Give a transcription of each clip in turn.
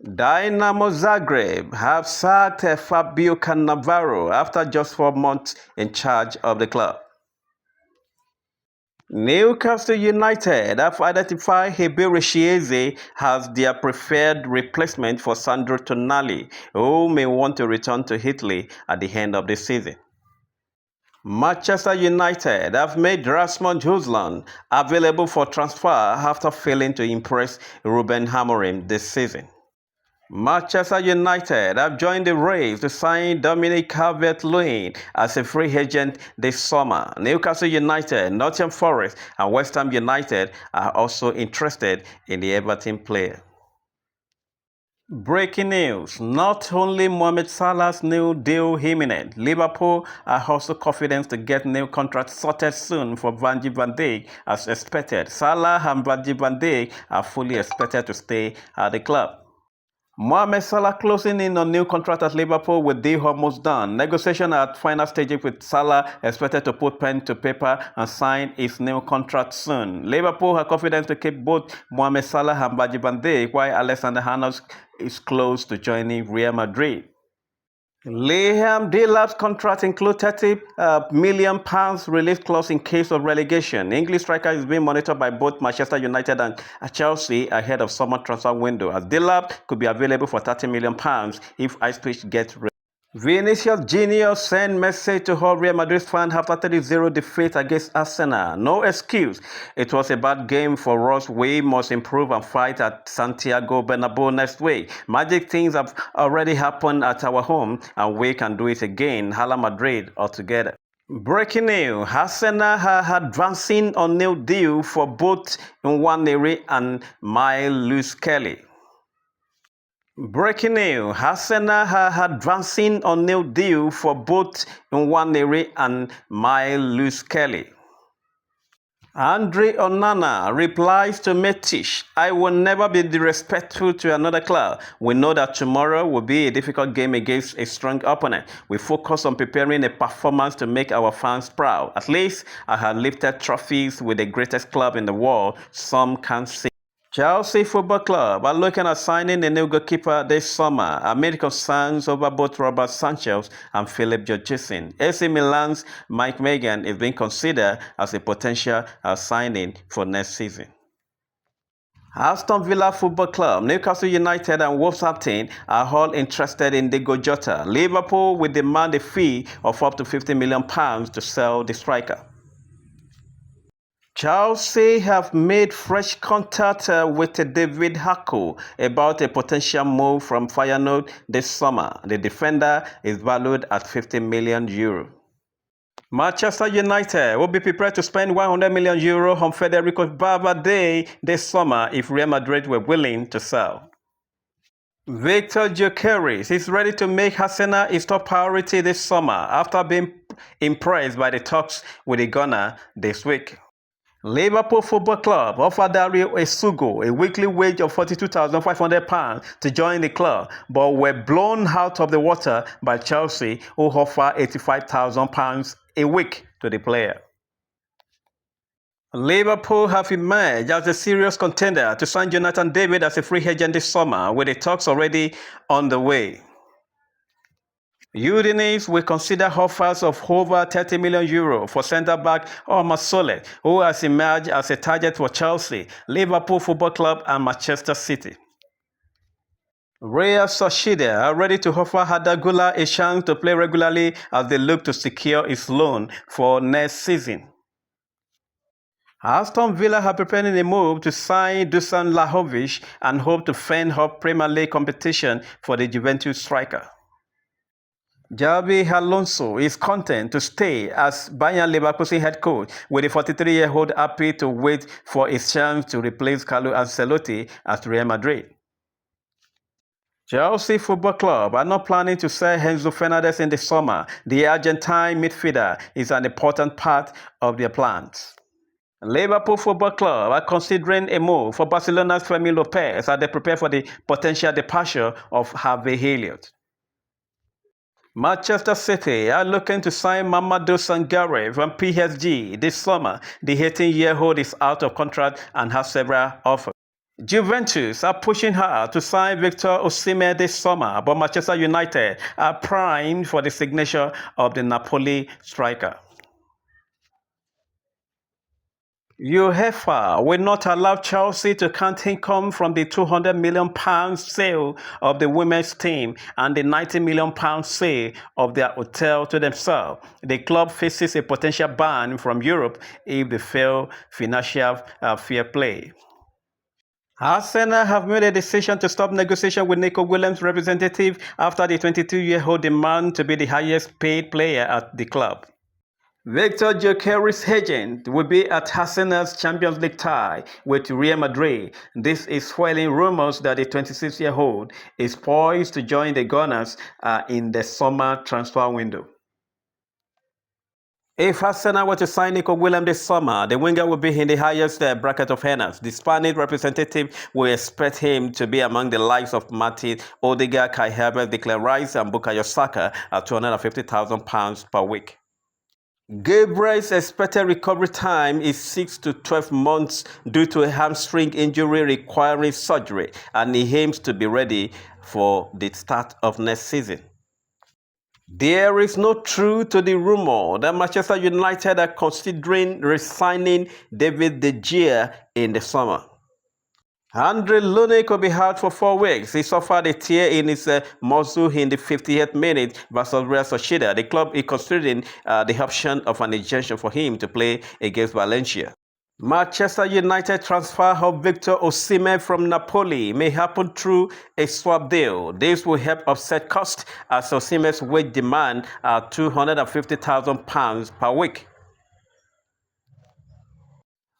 Dynamo Zagreb have sacked Fabio Cannavaro after just 4 months in charge of the club. Newcastle United have identified Eberechi Eze as their preferred replacement for Sandro Tonali, who may want to return to Italy at the end of the season. Manchester United have made Rasmus Højlund available for transfer after failing to impress Ruben Amorim this season. Manchester United have joined the race to sign Dominic Calvert-Lewin as a free agent this summer. Newcastle United, Nottingham Forest, and West Ham United are also interested in the Everton player. Breaking news, not only Mohamed Salah's new deal imminent, Liverpool are also confident to get new contracts sorted soon for Virgil van Dijk as expected. Salah and Virgil van Dijk are fully expected to stay at the club. Mohamed Salah closing in on new contract at Liverpool with deal almost done. Negotiation at final stages with Salah expected to put pen to paper and sign his new contract soon. Liverpool are confident to keep both Mohamed Salah and Virgil van Dijk, while Alexander Arnold is close to joining Real Madrid. Liam Delap's contract includes £30 million release clause in case of relegation. English striker is being monitored by both Manchester United and Chelsea ahead of summer transfer window, as Delap could be available for £30 million if Ipswich gets relegated. Vinicius Junior sent message to all Real Madrid fans after 3-0 defeat against Arsenal. No excuse. It was a bad game for us. We must improve and fight at Santiago Bernabeu next week. Magic things have already happened at our home and we can do it again. Hala Madrid altogether. Breaking news, Arsenal are advancing on new deal for both Nwaneri and Myles Kelly. Breaking news, Arsenal are advancing on new deal for both Nwaneri and Myles Kelly. Andre Onana replies to Matic, I will never be disrespectful to another club. We know that tomorrow will be a difficult game against a strong opponent. We focus on preparing a performance to make our fans proud. At least I have lifted trophies with the greatest club in the world. Some can see. Chelsea Football Club are looking at signing a new goalkeeper this summer amid concerns over both Robert Sanchez and Philip Jorgensen. AC Milan's Mike Maignan is being considered as a potential signing for next season. Aston Villa Football Club, Newcastle United and Wolverhampton are all interested in Diogo Jota. Liverpool will demand a fee of up to £50 million to sell the striker. Chelsea have made fresh contact with David Hackle about a potential move from Feyenoord this summer. The defender is valued at €50 million. Manchester United will be prepared to spend €100 million on Federico Valverde this summer if Real Madrid were willing to sell. Victor Gyökeres is ready to make Arsenal his top priority this summer after being impressed by the talks with the Gunner this week. Liverpool Football Club offered Dario Esugo a weekly wage of £42,500 to join the club, but were blown out of the water by Chelsea, who offer £85,000 a week to the player. Liverpool have emerged as a serious contender to sign Jonathan David as a free agent this summer, with the talks already on the way. Udinese will consider offers of over €30 million for centre-back Omar Soleh, who has emerged as a target for Chelsea, Liverpool Football Club and Manchester City. Real Sociedad are ready to offer Arda Güler a chance to play regularly as they look to secure his loan for next season. Aston Villa are preparing a move to sign Dusan Vlahovic and hope to fend off Premier League competition for the Juventus striker. Xabi Alonso is content to stay as Bayern Leverkusen head coach, with the 43-year-old happy to wait for his chance to replace Carlo Ancelotti at Real Madrid. Chelsea Football Club are not planning to sell Enzo Fernandez in the summer. The Argentine midfielder is an important part of their plans. Liverpool Football Club are considering a move for Barcelona's Fermin Lopez as they prepare for the potential departure of Harvey Elliott. Manchester City are looking to sign Mamadou Sangare from PSG this summer. The 18-year-old is out of contract and has several offers. Juventus are pushing hard to sign Victor Osimhen this summer, but Manchester United are primed for the signature of the Napoli striker. UEFA will not allow Chelsea to count income from the £200 million sale of the women's team and the £90 million sale of their hotel to themselves. The club faces a potential ban from Europe if they fail financial fair play. Arsenal have made a decision to stop negotiation with Nico Williams' representative after the 22-year-old demand to be the highest paid player at the club. Victor Gyökeres' agent will be at Arsenal's Champions League tie with Real Madrid. This is fueling rumors that the 26-year-old is poised to join the Gunners in the summer transfer window. If Arsenal were to sign Nico Williams this summer, the winger will be in the highest bracket of earners. The Spanish representative will expect him to be among the likes of Martin Odegaard, Kai Havertz, Declan Rice, and Bukayo Saka at £250,000 per week. Gabriel's expected recovery time is 6 to 12 months due to a hamstring injury requiring surgery, and he aims to be ready for the start of next season. There is no truth to the rumor that Manchester United are considering re-signing David De Gea in the summer. Andre Lunin could be out for 4 weeks. He suffered a tear in his muscle in the 58th minute versus Real Sociedad. The club is considering the option of an injunction for him to play against Valencia. Manchester United transfer of Victor Osimhen from Napoli may happen through a swap deal. This will help offset costs as Osimhen's wage demand are £250,000 per week.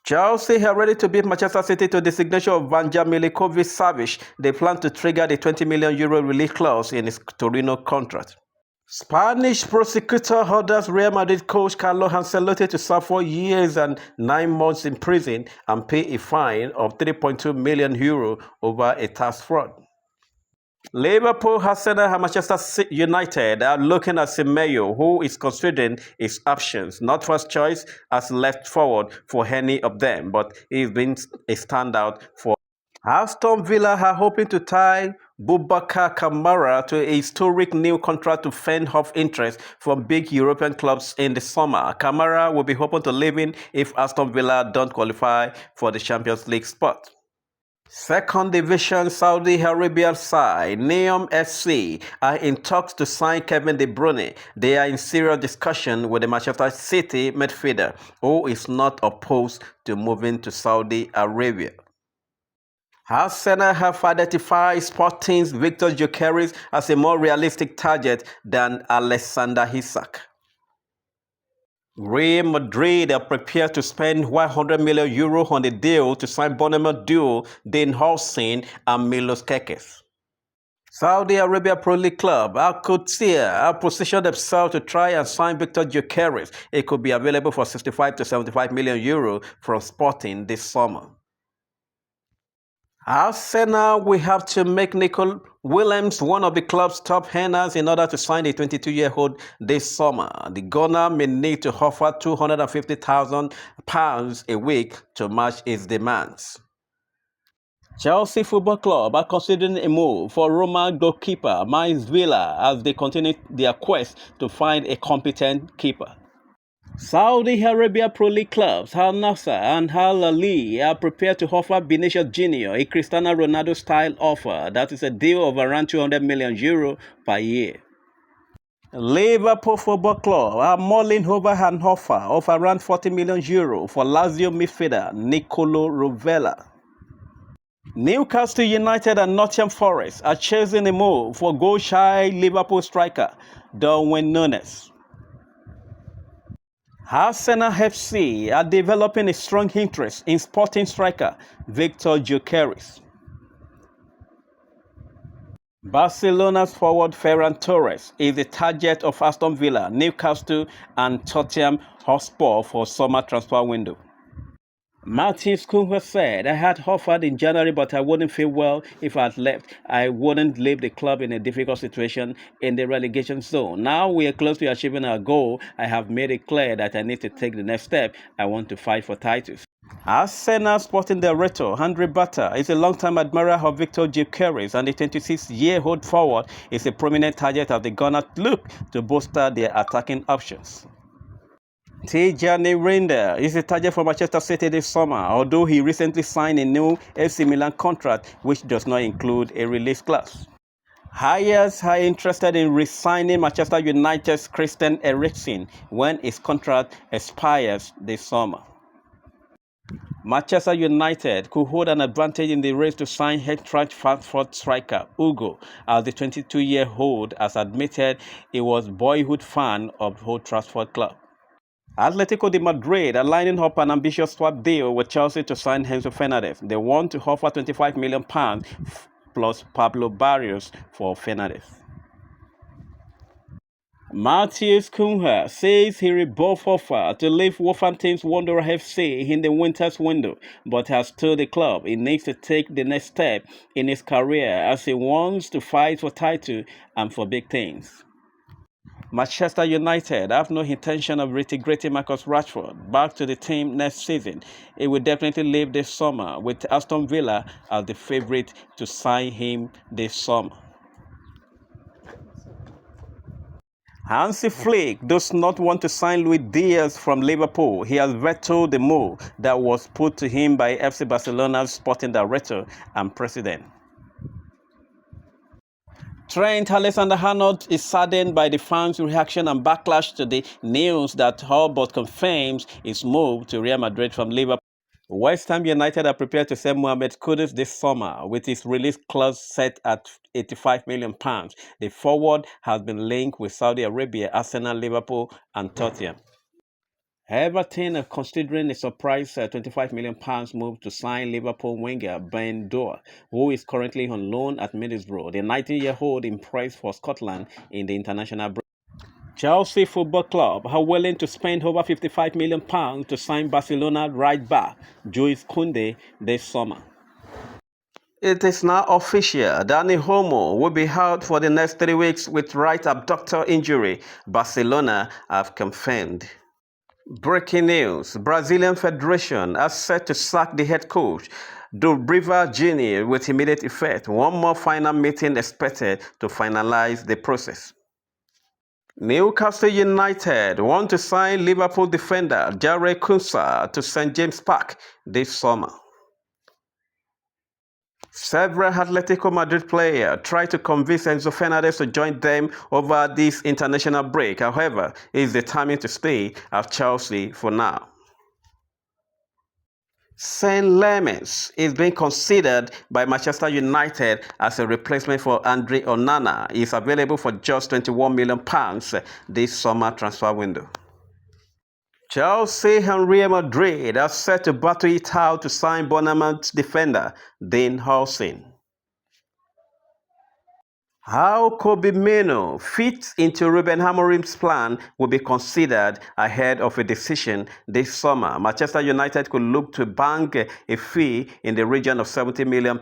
Chelsea are ready to beat Manchester City to the signature of Vanja Milinkovic-Savic. They plan to trigger the €20 million release clause in his Torino contract. Spanish prosecutor orders Real Madrid coach Carlo Ancelotti to serve 4 years and 9 months in prison and pay a fine of €3.2 million over a tax fraud. Liverpool, Arsenal, and Manchester United are looking at Semenyo, who is considering his options. Not first choice as left forward for any of them, but he's been a standout for Aston Villa are hoping to tie Boubacar Kamara to a historic new contract to fend off interest from big European clubs in the summer. Kamara will be hoping to leave in if Aston Villa don't qualify for the Champions League spot. Second Division Saudi Arabia side Neom SC are in talks to sign Kevin De Bruyne. They are in serious discussion with the Manchester City midfielder, who is not opposed to moving to Saudi Arabia. Arsenal have identified Sporting's Victor Gyökeres as a more realistic target than Alexander Isak. Real Madrid are prepared to spend €100 million on the deal to sign Bournemouth duo Dean Howson and Milos Kerkez. Saudi Arabia Pro League club Al-Qudsiya have positioned themselves to try and sign Victor Gyökeres. It could be available for €65 to €75 million from Sporting this summer. Arsenal will have to make Nico Williams one of the club's top earners in order to sign the 22-year-old this summer. The Gunner may need to offer £250,000 a week to match his demands. Chelsea Football Club are considering a move for Roma goalkeeper Maïs Villa as they continue their quest to find a competent keeper. Saudi Arabia Pro League clubs Al Nassr and Al Ahly are prepared to offer Vinicius Jr. a Cristiano Ronaldo-style offer. That is a deal of around €200 million per year. Liverpool Football Club are mulling over an offer of around €40 million for Lazio midfielder Nicolo Rovella. Newcastle United and Nottingham Forest are chasing a move for goal-shy Liverpool striker Darwin Núñez. Arsenal FC are developing a strong interest in Sporting striker Victor Gyökeres. Barcelona's forward Ferran Torres is the target of Aston Villa, Newcastle and Tottenham Hotspur for summer transfer window. Martin Skrtel said, "I had offered in January, but I wouldn't feel well if I had left. I wouldn't leave the club in a difficult situation in the relegation zone. Now we are close to achieving our goal. I have made it clear that I need to take the next step. I want to fight for titles." Arsenal sporting director Andre Bata is a long-time admirer of Victor Gyökeres, and the 26-year-old forward is a prominent target as the Gunners look to bolster their attacking options. Tijjani Reinders is a target for Manchester City this summer, although he recently signed a new AC Milan contract which does not include a release clause. Ajax are interested in re-signing Manchester United's Christian Eriksen when his contract expires this summer. Manchester United could hold an advantage in the race to sign Eintracht Frankfurt striker Hugo, as the 22-year-old has admitted he was a boyhood fan of Old Trafford club. Atletico de Madrid are lining up an ambitious swap deal with Chelsea to sign Enzo Fernandez. They want to offer £25 million plus Pablo Barrios for Fernandez. Matheus Cunha says he rebuffed offer to leave Wolverhampton's Wanderers FC in the winter's window, but has told the club he needs to take the next step in his career as he wants to fight for title and for big things. Manchester United have no intention of reintegrating Marcus Rashford back to the team next season. He will definitely leave this summer, with Aston Villa as the favourite to sign him this summer. Hansi Flick does not want to sign Luis Diaz from Liverpool. He has vetoed the move that was put to him by FC Barcelona's sporting director and president. Trent Alexander-Arnold is saddened by the fans' reaction and backlash to the news that all but confirms his move to Real Madrid from Liverpool. West Ham United are prepared to sell Mohamed Kudus this summer, with his release clause set at £85 million. The forward has been linked with Saudi Arabia, Arsenal, Liverpool, and Tottenham. Everton are considering a surprise £25 million move to sign Liverpool winger Ben Doer, who is currently on loan at Middlesbrough. The 19-year-old impressed for Scotland in the international break. Chelsea Football Club are willing to spend over £55 million to sign Barcelona right back Jules Koundé this summer. It is now official. Dani Olmo will be out for the next 3 weeks with right abductor injury, Barcelona have confirmed. Breaking news: Brazilian Federation has set to sack the head coach, Dorival Jr., with immediate effect. One more final meeting expected to finalize the process. Newcastle United want to sign Liverpool defender Jarell Qunsah to St James Park this summer. Several Atletico Madrid players tried to convince Enzo Fernandez to join them over this international break. However, he is determined to stay at Chelsea for now. Saint Lemens is being considered by Manchester United as a replacement for Andre Onana. He is available for just £21 million this summer transfer window. Chelsea and Real Madrid are set to battle it out to sign Bournemouth defender Dean Howson. How Kobbie Mainoo fits into Ruben Amorim's plan will be considered ahead of a decision this summer. Manchester United could look to bank a fee in the region of £70 million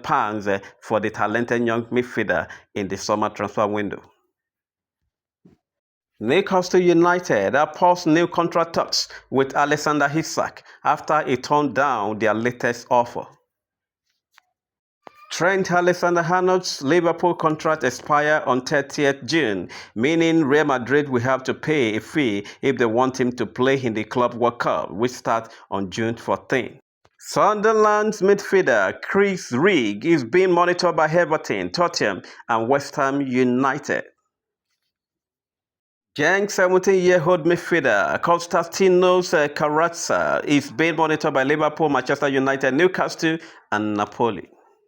for the talented young midfielder in the summer transfer window. Newcastle United have paused new contract talks with Alexander Isak after he turned down their latest offer. Trent Alexander-Arnold's Liverpool contract expires on 30th June, meaning Real Madrid will have to pay a fee if they want him to play in the Club World Cup, which starts on June 14. Sunderland's midfielder Chris Rigg is being monitored by Everton, Tottenham, and West Ham United. Genk 17-year-old midfielder Konstantinos Karatsa is being monitored by Liverpool, Manchester United, Newcastle, and Napoli.